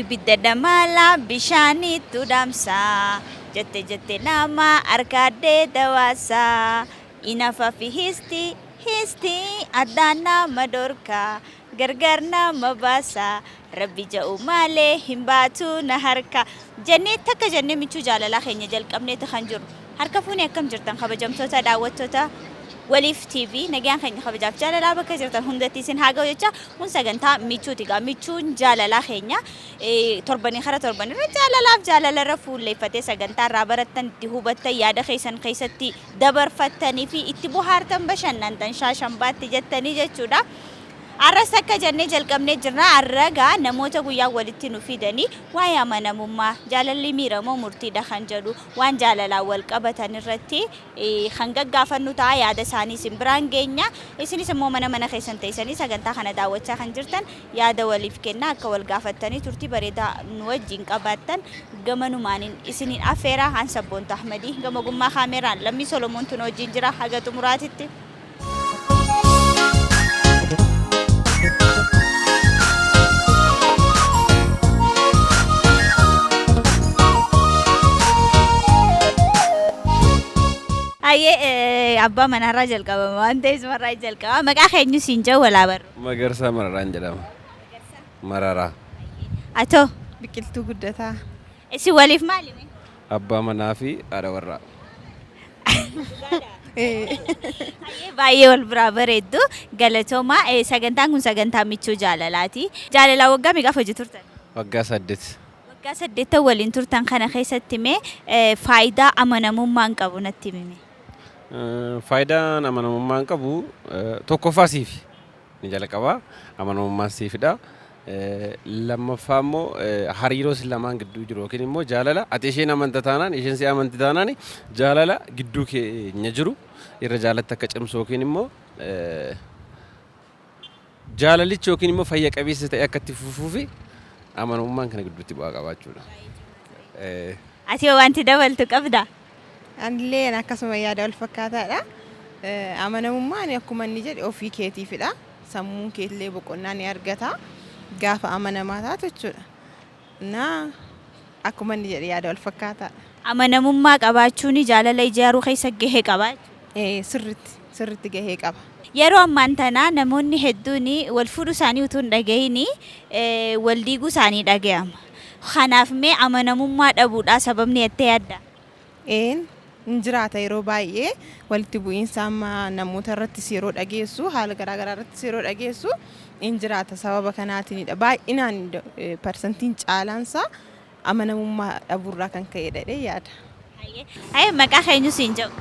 ibidda damala bishani tudamsa jette jette nama arkade dawasa inafa fi histi adana madorka gargarna mabasa rabbi ja'u male himbatu naharka jenne takka jenne michu jalala khenya jalqabne ta khanjur harka funi akkam jirtan kabajamtoota daawwattoota Waliif TV nagaan keenya kabajaaf jaalala bakka jirtan hundatti isin haa ga'u jecha kun sagantaa michuuti gaa michuun jaalala keenya torbanii kara torbanii irra jaalalaaf jaalala irra fuulleeffatee sagantaa irraa barattan itti hubattan yaada keessan keessatti dabarfattanii fi itti bohaartan bashannantan shaashambaatti jettanii jechuudha. Arras akka jennee jalqabnee jirra arragaa namoota guyyaa walitti nu fidanii waa'ee amanamummaa jaalalli miiramoo murtiidha kan jedhu waan jaalalaa wal qabatan irratti kan gaggaafannu ta'a yaada isaanii isin biraan geenya isinis immoo mana keessan teessanii sagantaa kana daawwachaa kan jirtan yaada waliif kennaa akka wal gaafattanii turtii bareedaa nu wajjin qabaattan gamanumaaniin isiniin affeeraa han sabboonta Ahmadii gama gummaa kaameraan Lammii Solomoon tun wajjin jira haga xumuraatitti. Abbaa manarraa jalqaba waan ta'eef marraa jalqaba maqaa keenyu siin jedhu walaa barru. Magarsaa Mararaan jedhama. Mararaa. Atoo. Biqiltuu guddataa. Isin waliif maali? Abbaa manaa fi haadha warraa. Baay'ee wal biraa bareeddu galatooma sagantaan kun sagantaa michuu jaalalaati. Jaalala waggaa meeqaaf hojii turtan? Waggaa 8. Waggaa 8 waliin turtan kana keessatti mee faayidaa amanamummaan qabu natti himi. Faayidaan amanamummaan qabu tokkoffaa siif ni jalqabaa amanamummaan siifidha. Lammaffaa immoo hariiroo lamaan gidduu jiru yookiin immoo jaalala ati isheen amanta taanaan isheen si amanti taanaan jaalala gidduu keenya jiru irra jaalatti akka cimsu yookiin immoo jaalalichi yookiin immoo fayya qabeessa ta'e akka itti fufuufi amanamummaan kana gidduutti bu'aa qabaachuudha. Ati wanti dabaltu qabda? Anillee akkasuma yaada wal fakkaataadha. Amanamummaan akkuma inni jedhe ofii keetiifidha. Sammuun keetillee boqonnaa ni argata. Gaafa amanamaa taatu jechuudha. Akkuma inni jedhe yaada wal fakkaataadha. Amanamummaa qabaachuun jaalala ijaaruu keessa gahee qaba. Sirriitti gahee qaba. Yeroo ammaan tanaa namoonni hedduun wal fuudhuu isaanii utuu hin dhagahiin wal diiguu isaanii dhagahama. Kanaaf mee amanamummaa dhabuudhaa sababni jettee yaadda? Injiraata yeroo baay'ee walitti bu'iinsa amma namoota irrattis yeroo dhageessu haala garaagaraa irrattis yeroo dhageessu injiraata sababa kanaatiinidha. Baay'inaan parsantiin caalaansaa amanamummaa dhabuurraa kan ka'edha yaada. Maqaa keenyu siin jedhu?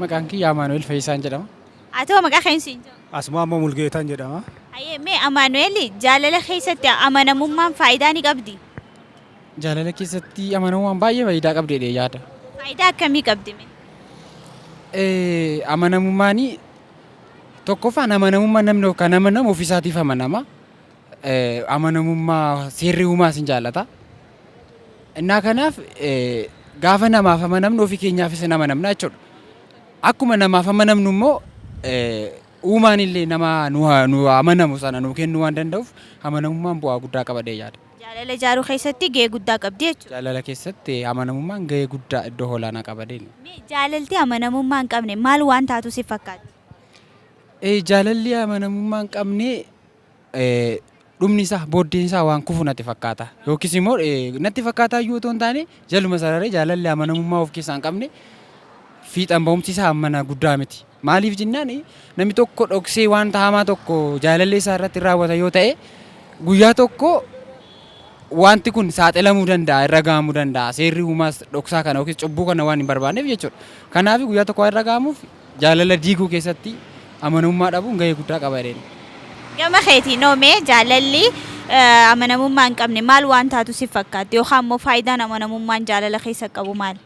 Maqaan kiyya Amaanu'eel Fayyisaan jedhama. Atoo maqaa keenyu siin jedhu? Asmaa ammoo Mulgeetaan jedhama. Mee Amaanu'eel jaalala keessatti amanamummaan faayidaa ni qabdi? Jaalala keessatti amanamummaan baay'ee faayidaa qabdee yaada. Faayidaa akkamii qabdi? Amanamummaan tokkoffaan amanamummaa namni kan amanamu ofiisaatiif amanama. Amanamummaa seerri uumaa sin jaallata. Innaa kanaaf gaafa namaaf amanamnu ofii keenyaafis hin amanamna jechuudha. Akkuma namaaf amanamnu immoo uumaan illee nama nu amanamu sana nu kennuu waan danda'uuf amanamummaan bu'aa guddaa qaba yaada. Jaalala ijaaruu keessatti gahee guddaa qabdi jechuudha. Jaalala keessatti amanamummaan gahee guddaa iddoo olaanaa qaba. Jaalalli amanamummaa hin qabne maal waan taatu si fakkaata? Jaalalli amanamummaa hin qabne dhumni isaa booddeen isaa waan kufu natti fakkaata. Yookiis immoo natti fakkaataa iyyuu otoo hin taane jaluma sararee jaalalli amanamummaa of keessaa hin qabne fiixan ba'umsi isaa ammana guddaa miti. Maaliif jennaan namni tokko dhoksee waan hamaa tokko jaalallee isaa irratti raawwata yoo ta'e guyyaa tokko wanti kun saaxilamuu danda'a, irra gahamuu danda'a. Seerri uumaas dhoksaa kana yookiin cubbuu kana waan hin barbaanneef jechuudha. Kanaaf guyyaa tokko irra gahamuuf jaalala diiguu keessatti amanamummaa dhabuun gahee guddaa qaba. Gama keetiin oomee jaalalli amanamummaa hin qabne maal waan taatu si fakkaatti yookaan immoo faayidaan amanamummaan jaalala keessa qabu maal?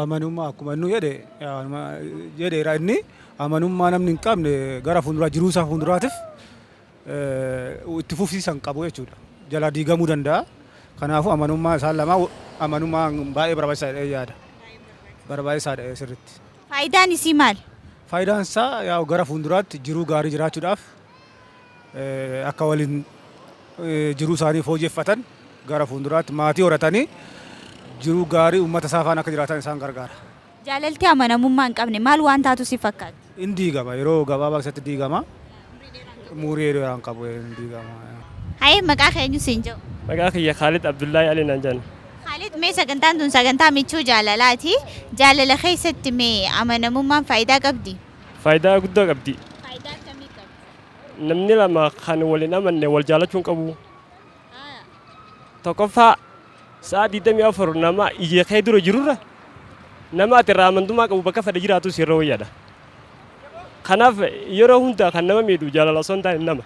Amanamummaa akkuma inni jedheera inni amanamummaa namni hin qabne gara fuulduraa jiruusaa fuulduraatiif itti fufsiisan qabu jechuudha. Jala diigamuu danda'a. Kanaafuu amanamummaa isaan lamaa amanamummaa baay'ee barbaachisaadha yaada. Barbaachisaadha sirriitti. Faayidaan isii maal? Faayidaan isaa gara fuulduraatti jiruu gaarii jiraachuudhaaf akka waliin jiruu isaanii fooyyeffatan gara fuulduraatti maatii horatanii jiruu gaarii uummata isaa faana akka jiraatan isaan gargaara. Jaalaltii amanamummaa hin qabne maal waan taatu si fakkaata? Inni diigama yeroo gabaabaa keessatti diigama. Umurii dheeraan qabu inni diigama. Hayee maqaa keenyu siin jedhu. Maqaa kiyya Khaalid Abdullaahi Ali naan jedhan. Khaalid mee sagantaan tun sagantaa michuu jaalalaati. Jaalala keessatti mee amanamummaan faayidaa qabdi? Faayidaa guddaa qabdi. Faayidaa akkamii qabdi? Namni lama kan waliin amanne wal jaalachuu hin qabu. Tokkoffaa sa'a 24 nama ija kee dura jirurra nama ati irraa amantummaa qabu bakka fedhe jiraatu sirra wayyaadha. Kanaaf yeroo hundaa kan nama miidhu jaalala osoo hin taane nama.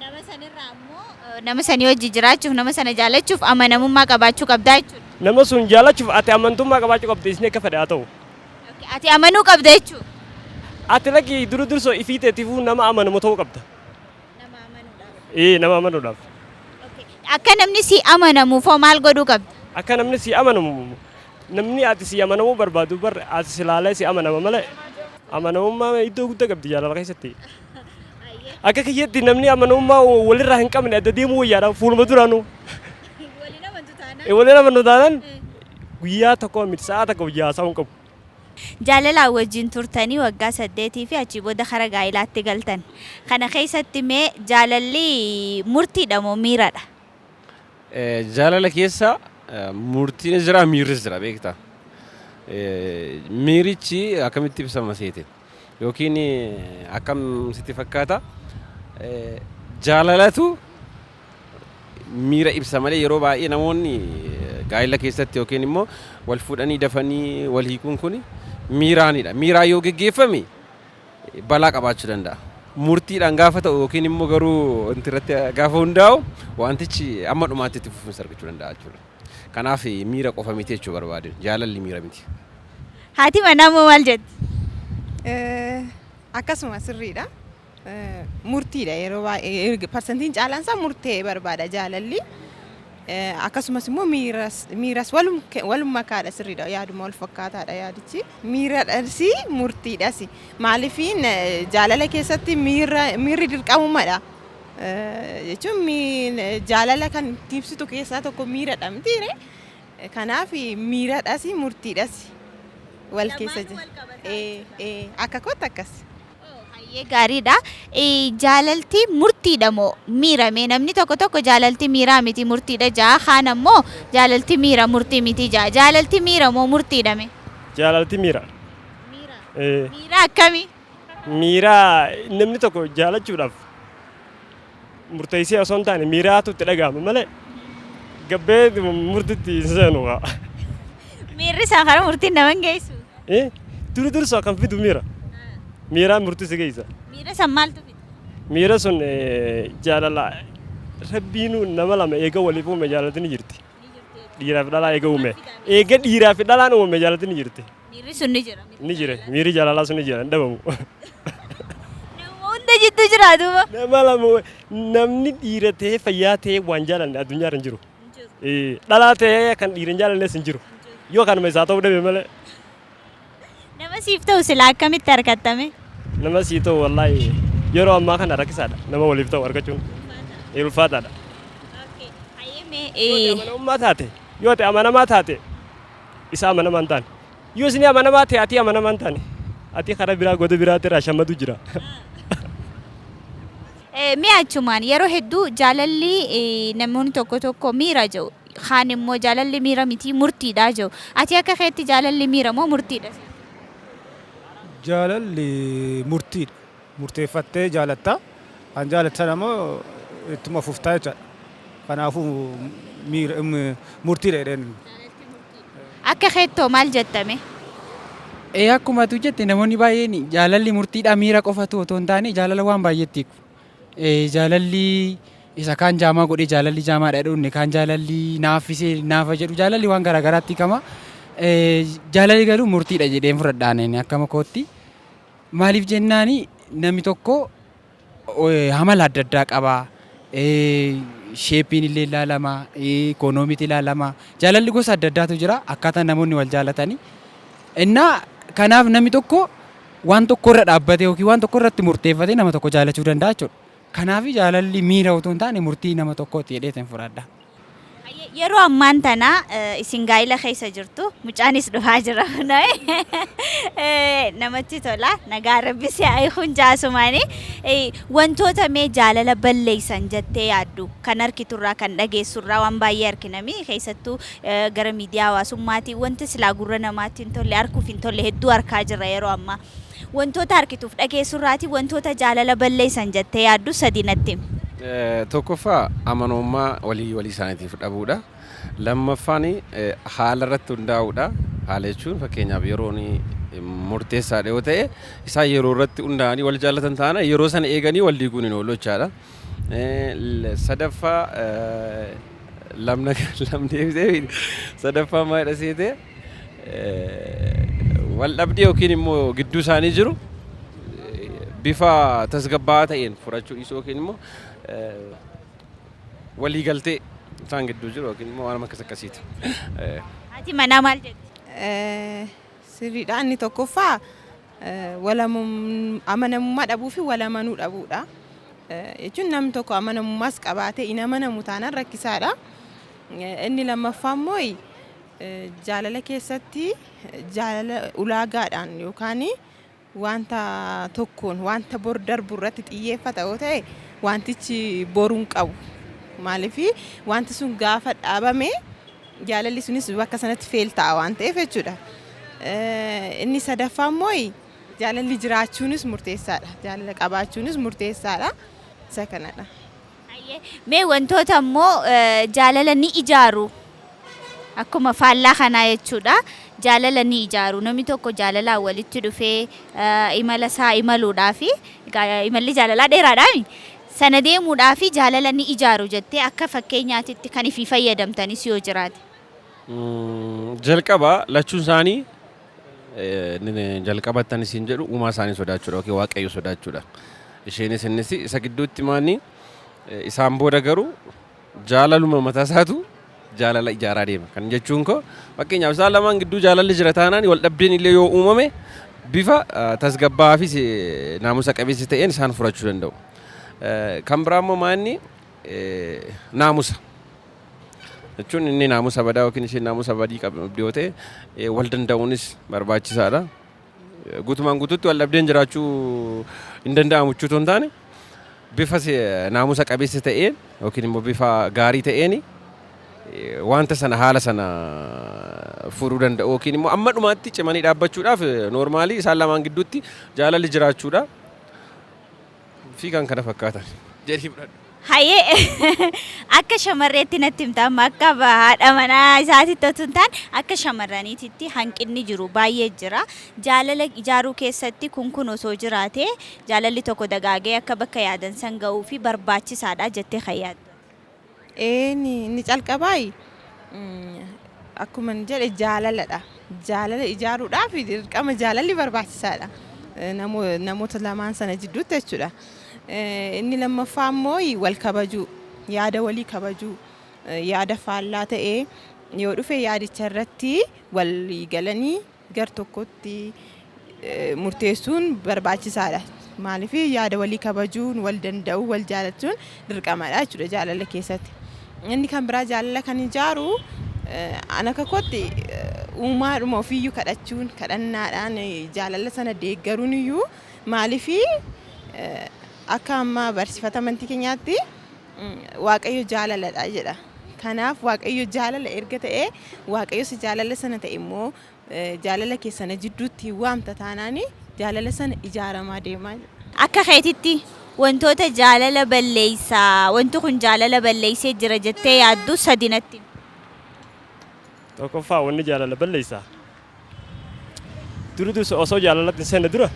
Nama sanirraa ammoo nama sanii wajji jiraachuuf nama sana jaalachuuf amanamummaa qabaachuu qabdaa jechuudha. Nama sun jaalachuuf ati amantummaa qabaachuu qabda isin akka fedhe haa ta'u. Ati amanuu qabda jechuudha. Ati lagi dursoo ifii teetiifuu nama amanamu ta'uu qabda. Nama amanuudhaaf. Nama amanuudhaaf. Akka namni si amanamuuf hoo maal godhuu qabda? Akka namni si amanamu namni ati si amanamuu barbaadu bar ati si laalee si amanama malee amanamummaa iddoo guddaa qabdi jaalala keessatti. Akka kiyyatti namni amanamummaa walirraa hin qabne adda deemuu wayyaadha fuuluma duraanu. Waliin amantu taanaan guyyaa tokko miti sa'a tokko guyyaa isaa hin qabu. Jaalalaan wajjin turtanii waggaa 8 fi achii booda kara gaa'ilaatti galtan. Kana keessatti mee jaalalli murtiidha moo miiradha? Jaalala keessa murtiin jira miirris jira beektaa. Miirichi akkamitti ibsama seete yookiin akkam sitti fakkaata jaalalatu miira ibsa malee yeroo baay'ee namoonni gaa'ila keessatti yookiin immoo wal fuudhanii dafanii wal hiikuun kun miiraanidha. Miiraan yoo geggeeffame balaa qabaachuu danda'a. Murtiidhaan gaafa ta'u yookiin immoo garuu irratti gaafa hundaa'u wantichi amma dhumaatti itti fufiinsa argachuu danda'a jechuudha. Kanaaf miira qofa miti jechuu barbaade jaalalli miira miti. Haati manaa moo maal jetti? Akkasuma sirriidha. Murtiidha yeroo baay'ee parsantiin caalaan isaa murtee barbaada jaalalli. Akkasumas immoo miiras walummaa kaadha sirriidha yaaduma wal fakkaataadha yaadichi. Miiradhas murtiidhas maaliifiin jaalala keessatti miirri dirqamummaadha. Jechuun jaalala kan ibsitu keessaa tokko miiradha mitiire. Kanaaf miiradhas murtiidhas wal keessa jira. Akka kootti akkas. Baay'ee gaariidha. Jaalalti murtiidha moo miirame? Namni tokko jaalalti miiraa miti murtiidha jaa. Kaan ammoo jaalalti miira murtii miti jaa. Jaalalti miira moo murtiidha mee? Jaalalti miira. Miira akkamii? Miira namni tokko jaalachuudhaaf murteessee osoo hin taane miiraatu itti dhagahama malee gabbee murtiitti hin seenu. Miirri isaa karaa murtiin nama hin geessu. Dursoo kan fidu miira. Miiraan murtii si geessa. Miira san maaltu fida? Miira sun jaalala rabbiinu nama lama eega waliif uume jaalalti ni jirti. Dhiiraa fi dhalaa eega uume. Eega dhiiraa fi dhalaan uume jaalalti ni jirti. Miirri sun ni jira. Ni jira. Miirri jaalalaa sun ni jira. Hin dhabamu. Nama hunda jiddu jira duuba. Nama lama namni dhiira ta'ee fayyaa ta'ee waan jaalanne addunyaa hin jiru. Dhalaa ta'ee kan dhiira hin jaalannes hin jiru. Yoo kanuma isaa ta'uu dhabe malee. Nama siif ta'u silaa akkamitti argattame? Nama sii ta'u wallaahi yeroo ammaa kana rakkisaadha. Nama waliif ta'u argachuun ulfaataadha. Amanamummaa taate yoo ta'e amanamaa taate isa amanamaa hin taane. Yoo isin amanamaa ta'e ati amanamaa hin taane. Ati karaa biraa goda biraatti irraa shammatu jira. Mee achumaan yeroo hedduu jaalalli namoonni tokko miira jiru. Kaan immoo jaalalli miira miti murtiidha jiru. Ati akka keetti jaalalli miira moo murtiidha? Jaalalli murtiidha. Murteeffattee jaalatta. Kan jaalattan ammoo ittuma fuftaa jechaadha. Kanaafuu murtiidha jedheen. Akka keettoo maal jettame? Akkuma atu jette namoonni baay'een jaalalli murtiidha miira qofatu otoo hin taane jaalala waan baay'eetti hiiku. Jaalalli isa kaan jaamaa godhee jaalalli jaamaadha dhuunne kaan jaalalli naaffisee naafa jedhu jaalalli waan garaagaraatti hiikama. Jaalalli garuu murtiidha jedheen fudhadhaan akkama kootti. Maaliif jennaani namni tokko hamala adda addaa qaba. Sheepiin illee ilaalama, ikoonomiitti ilaalama. Jaalalli gosa adda addaatu jira akkaataa namoonni wal jaalatanii. Innaa kanaaf namni tokko waan tokko irra dhaabbatee yookiin waan tokko irratti murteeffatee nama tokko jaalachuu danda'a jechuudha. Kanaaf jaalalli miira otoo hin taane murtii nama tokkooti jedhee fudhadha. Yeroo ammaan tana isin gaa'ila keessa jirtu mucaanis dhufaa jira namatti tola nagaa rabbisi kun jaasumaani wantoota mee jaalala balleessan jettee yaaddu kan arkiturraa kan dhageessurraa waan baay'ee arkinami keessattuu gara miidiyaa hawaasummaatii wanti silaa gurra namaatti hin tolle arguuf hin tolle hedduu arkaa jira yeroo ammaa wantoota arkituuf dhageessurraati wantoota jaalala balleessan jettee yaaddu sadi natti tokkoffaa amanamummaa walii isaaniitiif dhabuudha. Lammaffaan haala irratti hundaa'uudha. Haala jechuun fakkeenyaaf yeroon murteessaadha yoo ta'e isaan yeroo irratti hundaa'anii wal jaallatan taana yeroo sana eeganii wal diiguun hin oolu jechaadha. Sadaffaa lamni sadaffaa maalidha seete wal dhabdee yookiin immoo gidduu isaanii jiru bifa tasgabbaa'aa ta'een furachuu dhiisuu yookiin immoo walii galtee isaan gidduu jiru yookiin immoo waan akkas akkasiiti. Ati manaa maal jetti? Sirriidha inni tokkoffaa amanamummaa dhabuu fi wal amanuu dhabuudha. Jechuun namni tokko amanamummaas qabaatee hin amanamu taanaan rakkisaadha. Inni lammaffaa immoo jaalala keessatti jaalala ulaagaadhaan yookaan wanta tokkoon wanta bor darbu irratti xiyyeeffata yoo ta'e wantichi boruun qabu. Maaliif wanti sun gaafa dhaabame jaalalli sunis bakka sanatti feel ta'a waan ta'eef jechuudha. Inni sadaffaa immoo jaalalli jiraachuunis murteessaadha. Jaalala qabaachuunis murteessaadha. Isa kanadha. Mee wantoota immoo jaalala ni ijaaru. Akkuma faallaa kanaa jechuudha. Jaalala ni ijaaru. Namni tokko jaalalaan walitti dhufee imala isaa imaluudhaaf imalli jaalalaa dheeraadhaami. Sana deemuudhaaf jaalala ni ijaaru jettee akka fakkeenyaatitti kan ifi fayyadamtanis yoo jiraate. Jalqaba lachuun isaanii jalqabattan isin jedhu uumaa isaanii sodaachuudha yookiin waaqayyo sodaachuudha. Isheenis innis isa gidduutti maanni isaan booda garuu jaalaluma mataa isaatu jaalala ijaaraa deema. Kan jechuun koo fakkeenyaaf isaan lamaan gidduu jaalalli jira taanaan wal dhabdeen illee yoo uumame bifa tasgabbaa'aa fi naamusa qabeessa ta'een isaan furachuu danda'u. Kan biraa immoo maanni naamusa. Jechuun inni naamusa badaa yookiin isheen naamusa badii qabdi yoo ta'e wal danda'uunis barbaachisaadha. Guutumaan guutuutti wal dhabdeen jiraachuu hin danda'amu jechuutu hin taane bifa naamusa qabeessa ta'een yookiin immoo bifa gaarii ta'een wanta sana haala sana furuu danda'u yookiin immoo amma dhumaatti cimanii dhaabbachuudhaaf noormaalii isaan lamaan gidduutti jaalalli jiraachuudha. Fi kan kana fakkaatan jedhii fudhadhu. Hayyee akka shamarreetti natti himta amma akka haadha manaa isaatitti otoo hin taane akka shamarraniititti hanqinni jiru baay'ee jira. Jaalala ijaaruu keessatti kun osoo jiraate jaalalli tokko dagaagee akka bakka yaadan san ga'uu fi barbaachisaadha jettee kan yaaddu. Inni calqabaa akkuma jedhe jaalaladha. Jaalala ijaaruudhaaf dirqama jaalalli barbaachisaadha. Namoota lamaan sana jidduutti jechuudha. Inni lammaffaa immoo wal kabajuu, yaada walii kabajuu, yaada faallaa ta'ee yoo dhufe yaadicha irratti walii galanii gar tokkotti murteessuun barbaachisaadha. Maaliif yaada walii kabajuun, wal danda'uu, wal jaalachuun dirqamadha jechuudha jaalala keessatti. Inni kan biraa jaalala kan ijaaru ana kakootti uumaadhuma ofiiyyuu kadhachuun kadhannaadhaan jaalala sana deeggaruun iyyuu maaliif akka amma barsiifata amantii keenyaatti waaqayyo jaalaladha jedha. Kanaaf waaqayyo jaalala erga ta'ee waaqayyo si jaalala sana ta'e immoo jaalala keessana jidduutti waamta taanaani jaalala sana ijaaramaa deemaa jira. Akka keetitti wantoota jaalala balleessaa wanti kun jaalala balleessee jira jettee yaaddu sadinatti. Tokkoffaa wanni jaalala balleessaa. Duri osoo jaalalatti seenna dura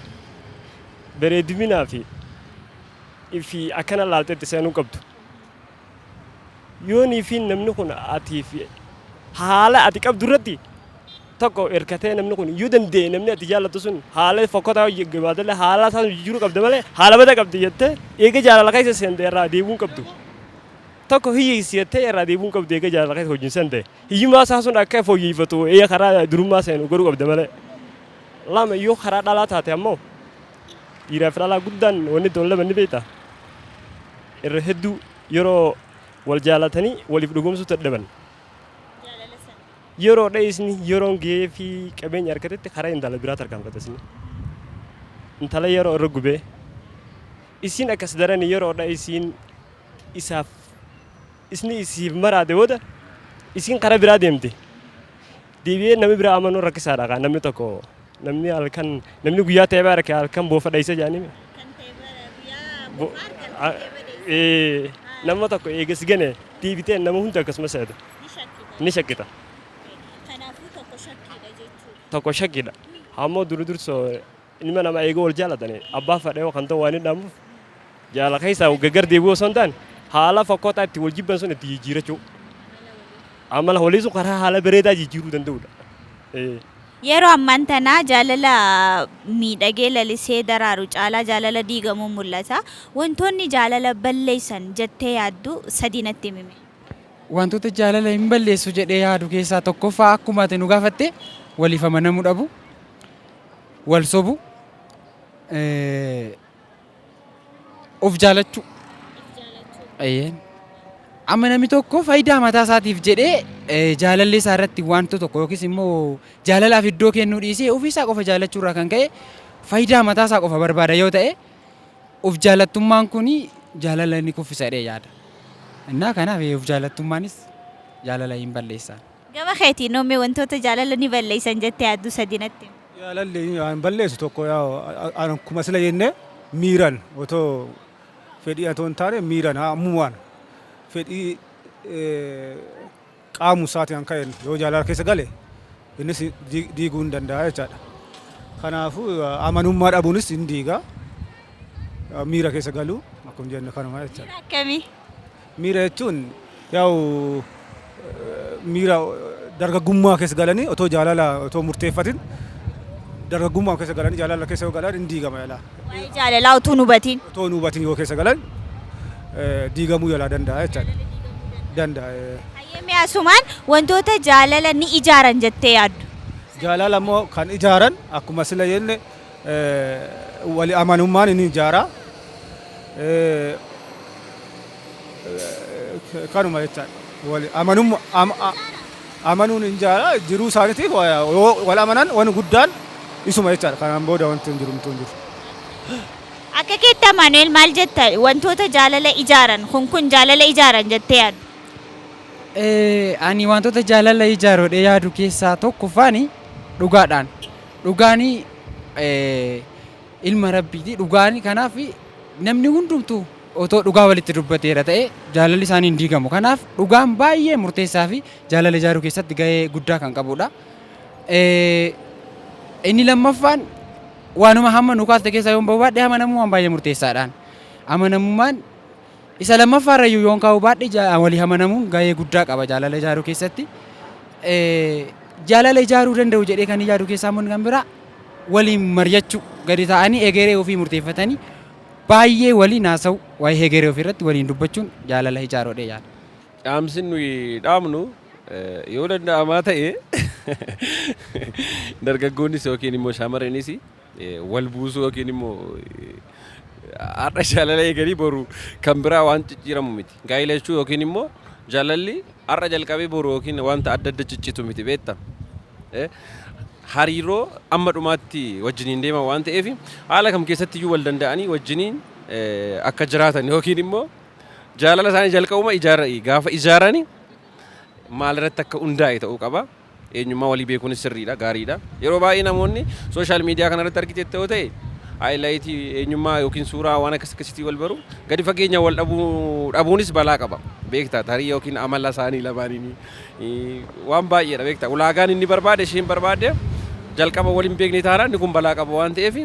bareedinaa fi akkana laalteetti seenuu qabdu. Yoonii fi namni kun ati fi haala ati qabdu irratti tokko erkatee namni kun yoo danda'e namni ati jaallattu sun haala fokkotaa gabaadhalee haala isaan jijjiiruu qabda malee haala bada qabdi jettee eega jaalala keessa seentee irraa deebi'uu qabdu. Tokko hiyyeessi jettee irraa deebi'uu qabdu eega jaalala keessa hojiin seentee hiyyummaa isaa sun akka fooyyeffatu eega karaa durummaa seenu godhuu qabda malee. Lama yoo karaa dhalaa taate ammoo dhiiraa fi dhalaa guddaan wanni tolle manni beektaa. Irra hedduu yeroo wal jaalatanii waliif dhugumsuu dadhaban yeroo dheesni yeroon gahee fi qabeenya harkatetti karaa intala biraa tarkaanfatasni intala yeroo irra gubee isin akkas daran yeroo dheesiin isaaf isni isiif maraate booda isin karaa biraa deemte deebi'ee namni biraa amanuu rakkisaadha kan namni tokko namni halkan namni guyyaa ta'ee baara halkan boofa dheessa jaanime nama tokko eegas gane deebitee nama hunda akkasuma seeta ni shakkita. Tokko shakkiidha. Ammoo dursoo ilma namaa eeguu wal jaalatanii abbaa fadhee kan ta'u waan hin dhaamuuf jaala keessaa gaggar deebi'uu osoo hin taane haala fakkootaa itti wal jibban sun itti jijjiirachuu. Amala walii sun karaa haala bareedaa jijjiiruu danda'udha. Yeroo ammaan tanaa jaalala miidhagee lalisee daraaru caalaa jaalala diigamuu mul'ata. Wantoonni jaalala balleessan jettee yaaddu sadii natti himi. Wantoota jaalala hin balleessu jedhee yaadu keessaa tokkoffaa akkuma ati nu gaafatte waliif amanamuu dhabu, wal sobu, of jaalachuu. Amma namni tokko faayidaa mataa isaatiif jedhee jaalallee isaa irratti wanta tokko yookiis immoo jaalalaaf iddoo kennuu dhiisee ofii isaa qofa jaalachuu irraa kan ka'e faayidaa mataa isaa qofa barbaada yoo ta'e of jaalattummaan kun jaalala inni kuffisadhee yaada. Innaa kanaaf of jaalattummaanis jaalala hin balleessan. Gama keetiin noomee wantoota jaalala ni balleessan jettee yaaddu sadii natti himi. Jaalalli hin balleessu tokko akkuma sila jenne miiran otoo fedhii otoo hin taane miiran ammumaan fedhii qaamu isaatiin kan ka'e yoo jaalala keessa gale innis diiguu hin danda'a jechaadha. Kanaafuu amanummaa dhabuunis hin diiga miira keessa galuu akkuma jenne kanuma jechaadha. Akkamii? Miira jechuun yaa'u miira dargaggummaa keessa galanii otoo jaalala otoo murteeffatin dargaggummaa keessa galanii jaalala keessa yoo galan hin diigama yaalaa. Waa'ee jaalalaa utuu hin hubatiin. Otoo hin hubatin yoo keessa galan diigamuu yaalaa danda'a jechaadha. Danda'a. Hayyamee asumaan wantoota jaalala ni ijaaran jettee yaaddu. Jaalala immoo kan ijaaran akkuma sila jenne wali amanummaan ni ijaara. Kanuma jechaadha. Wali amanuun hin ijaara jiruu isaaniitiif wal amanan waan guddaan isuma jechaadha. Kanaan booda wanti hin jiru hin jiru. Akka keetti Amaanu'eel maal jetta wantoota jaalala ijaaran kun jaalala ijaaran jettee yaaddu? Ani wantoota jaalala ijaarodhe yaadu keessaa tokkoffaani dhugaadhaan. Dhugaanii ilma rabbiiti. Dhugaanii kanaaf namni hundumtuu otoo dhugaa walitti dubbateera ta'e jaalalli isaanii hin diigamu. Kanaaf dhugaan baay'ee murteessaa fi jaalala ijaaruu keessatti gahee guddaa kan qabudha. Inni lammaffaan waanuma hamma nu kaaste keessaa yoo baadhee amanamummaan baay'ee murteessaadhaan. Amanamummaan isa lammaffaarrayyuu yoon kaa'u baadhee walii amanamuun gahee guddaa qaba jaalala ijaaruu keessatti. Jaalala ijaaruu danda'u jedhee kan ijaaruu keessaa immoo kan biraa waliin mari'achuu gadi ta'anii egeree ofii murteeffatanii baay'ee waliin haasa'u waa'ee egeree ofii irratti waliin dubbachuun jaalala ijaarodhe yaada. Dhaamsin nuyi dhaamnu yoo danda'amaa ta'e dargaggoonnis yookiin immoo shamarreenis wal buusuu yookiin immoo har'a jaalala eeganii boru kan biraa waan cicciiramu miti. Gaa'ila jechuu yookiin immoo jaalalli har'a jalqabee boru yookiin wanta adda adda ciccitu miti beektaa. Hariiroo amma dhumaatti wajjiniin deeman waan ta'eef haala kam keessatti iyyuu wal danda'anii wajjiniin akka jiraatan yookiin immoo jaalala isaanii jalqabuma gaafa ijaaranii maal irratti akka hundaa'e ta'uu qaba. Eenyummaa walii beekuunis sirriidha, gaariidha. Yeroo baay'ee namoonni sooshaal miidiyaa kanarratti argitetti yoo ta'e haayilaaytii eenyummaa yookiin suuraa waan akkasitti wal baru gadi fageenya wal dhabuunis balaa qaba. Beektaa tarii yookiin amala isaanii lamaanii waan baay'eedha beektaa. Ulaagaan inni barbaade isheen barbaade jalqaba waliin beekne taanaan inni kun balaa qaba waan ta'eef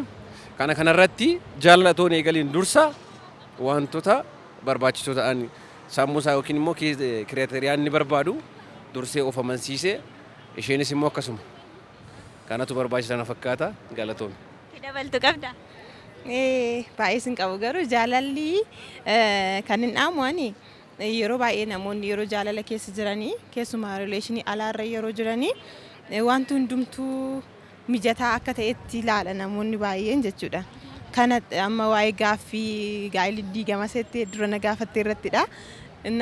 kanarratti jaalalatoon eegaliin dursa wantoota barbaachisoo ta'an sammuu isaa yookiin immoo kireeteriyaan inni barbaadu dursee of amansiisee isheenis immoo akkasuma kanatu barbaachisaa fakkaata galatoon. Dabaltu qabda. Baay'ee sin qabu garuu jaalalli kan hin dhaamu ani yeroo baay'ee namoonni yeroo jaalala keessa jiranii keessumaa rileeshinii alaarra yeroo jiranii wanti hundumtuu mijataa akka ta'etti ilaala namoonni baay'een jechuudha. Kana amma waa'ee gaaffii gaa'illi diigama settee dura na gaafatte irrattidha. እና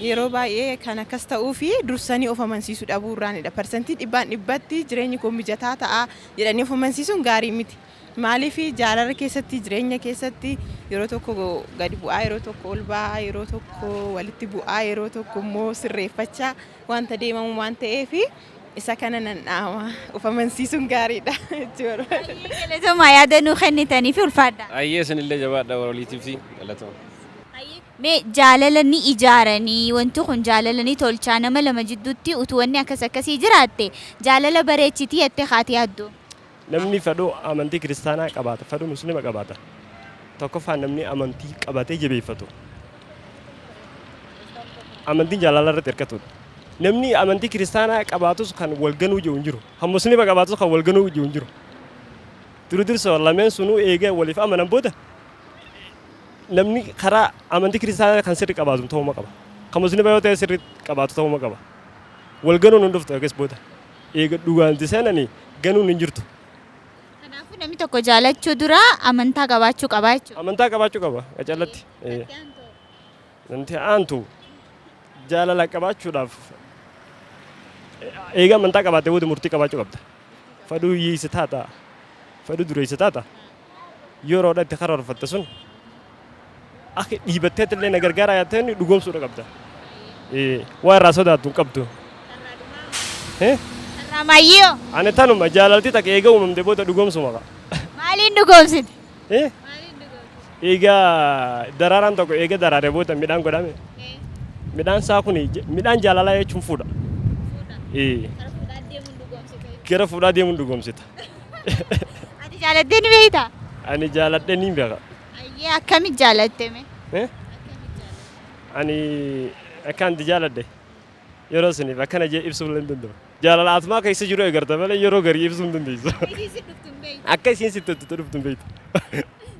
yeroo baay'ee kan akkas ta'uu fi dursanii of amansiisuu dhabuu irraanidha. Parsantii dhibbaan dhibbatti jireenyi koo mijataa ta'a jedhanii of amansiisuun gaarii miti. Maaliif jaalala keessatti jireenya keessatti yeroo tokko gadi bu'aa yeroo tokko ol ba'aa yeroo tokko walitti bu'aa yeroo tokko immoo sirreeffachaa wanta deemamu waan ta'eef isa kana nan dhaama of amansiisuun gaariidha jechuudha. Galatoomaa yaada nuu kennitanii fi ulfaadha. Ayyee isinillee jabaadha waliitiif galatooma. Mee jaalala ni ijaaranii wanti kun jaalala ni tolchaa nama lama jidduutti utuu wanni akkasii jiraatte jaalala bareechitii jettee haati yaaddu. Namni fedhuu amantii kiristaanaa qabaata, fedhuu musliima qabaata. Tokkoffaan namni amantii qabatee jabeeffatu. Amantiin jaalala irratti hirkatudha. Namni amantii kiristaanaa qabaatus kan walganuu jiru hin jiru. Kan musliima qabaatus kan walganuu jiru hin jiru. Dursa lameen sunuu eegee waliif amanan booda namni karaa amantii kiristaanaa kan sirri qabaatu ta'uu qaba. Kan musliima yoo ta'e sirri qabaatu ta'uu qaba. Walganuun hin dhuftu akkas booda. Eega dhugaanti seenanii ganuun hin jirtu. Kanaafuu namni tokko jaalachuu dura amantaa qabaachuu qaba jechuudha. Amantaa qabaachuu qaba qacallatti. Wanti aantu jaalala qabaachuudhaaf eega amantaa qabaatee booda murtii qabaachuu qabda. Fedhuu hiyyeessa taata. Fedhuu dureessa taata. Yeroodha itti karoorfatte sun akka dhiibattee illee na gargaaraa yaatee dhugoomsuudha qabda. Waan irraa sodaattu hin qabdu. Ramayyoo. Ani tanuma jaalalti takka eega uumamte booda dhugoomsuma qaba. Maaliin dhugoomsite? Egaa daraaraan tokko eega daraaree booda midhaan godhame. Midhaan isaa kun midhaan jaalalaa jechuun fuudha. Gara fuudhaa deemuun dhugoomsita. Ati jaalattee ni beektaa? Ani jaaladhee ni beeka. Ayyee akkamitti jaalatte mee? Ani akkaan jaaladhe yeroo saniif akkana jee ibsuu hin danda'u. Jaalala atmaa keessa jiru eegarta malee yeroo garii ibsuu hin dandeessu. Akka isiin sitti dhuftu hin beektu.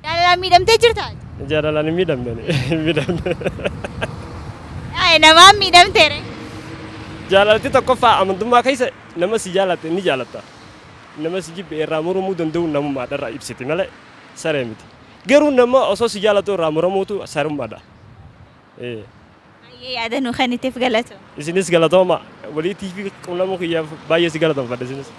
Jaalalaan miidhamtee jirtaa? Jaalalaan hin miidhamne. Namaan miidhamteere. Jaalalti tokkoffaa amantummaa keessa nama si jaalatte ni jaalatta. Nama si jibbe irraa murmuu danda'u namummaa dharraa ibsiti malee saree miti. Garuu nama osoo si jaalatu irraa muramuutu sarummaadha. Yaada nuu kenniteef galatooma. Isinis galatooma. Walii TV qunnamuu kiyyaaf baay'ee si galatoomfadha isinis.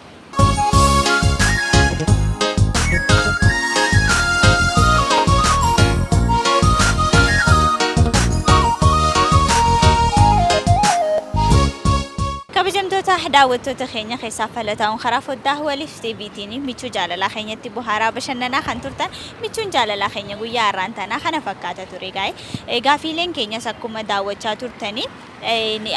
kabajamtoota daawwattoota keenya keessaa falataa'uun karaa foddaa waliif deebiitiin michuu jaalalaa keenyatti buhaaraa bashannanaa kan turtan michuun jaalalaa keenya guyyaa har'aan tanaa kana fakkaata ture gaa'e gaafiileen keenyas akkuma daawwachaa turtanii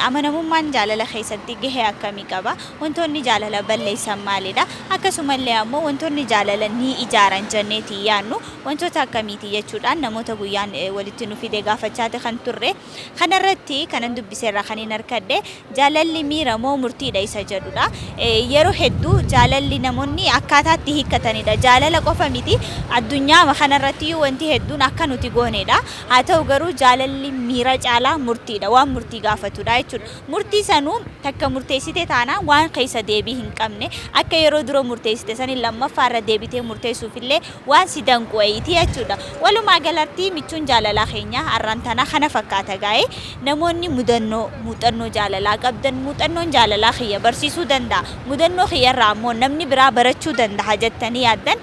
amanamummaan jaalala keessatti gahee akkamii qaba wantoonni jaalala balleessan maalidha akkasumallee ammoo wantoonni jaalala ni ijaaran jenneeti yaannu wantoota akkamiiti jechuudhaan namoota guyyaan walitti nu fide gaafachaate kan turre kanarratti kanan dubbiseerra kaniin harkadhe jaalalli miira moo murtiidha isa jedhudha yeroo hedduu jaalalli namoonni akkaataatti hiikkatanidha jaalala qofa miti addunyaa kanarratti wanti hedduun akka nuti goonedha haa ta'u garuu jaalalli miira caalaa murtiidha waan murtii gaafatudha jechuudha murtii sanuu takka murteessite taana waan keessa deebii hin qabne akka yeroo dura murteessite sanii lammaffaarra deebitee murteessuufillee waan si danquwayiiti jechuudha walumaa galatti michuun jaalalaa keenya har'aan tana kana fakkaata gaa'e namoonni muuxannoo jaalalaa qabdan muuxannoon jaalalaa kiyya barsiisuu danda'a mudannoo kiyyarraa ammoo namni biraa barachuu danda'a jettanii yaaddan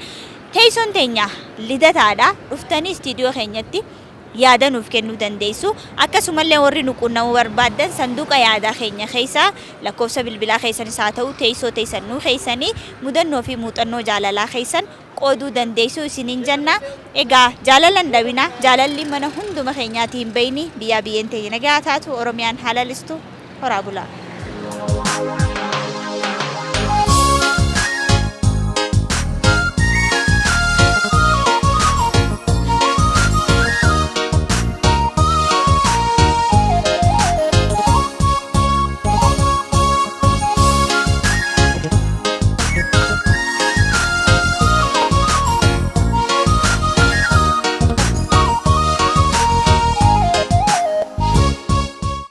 teessoon teenya lidataadha dhuftanii istiidiyoo keenyatti yaada nuuf kennuu dandeessu akkasumallee warri nu quunnamuu barbaadan sanduuqa yaadaa keenya keessa lakkoofsa bilbilaa keessanis haa ta'u teessoo teessan nuu keessanii mudannoo fi muuxannoo jaalalaa keessan qooduu dandeessu isiniin jenna egaa jaalalan dhabina jaalalli mana hunduma keenyaatiin bayni biyyaa biyyeen teenya nagaa taatu oromiyaan halalistu horaa bulaa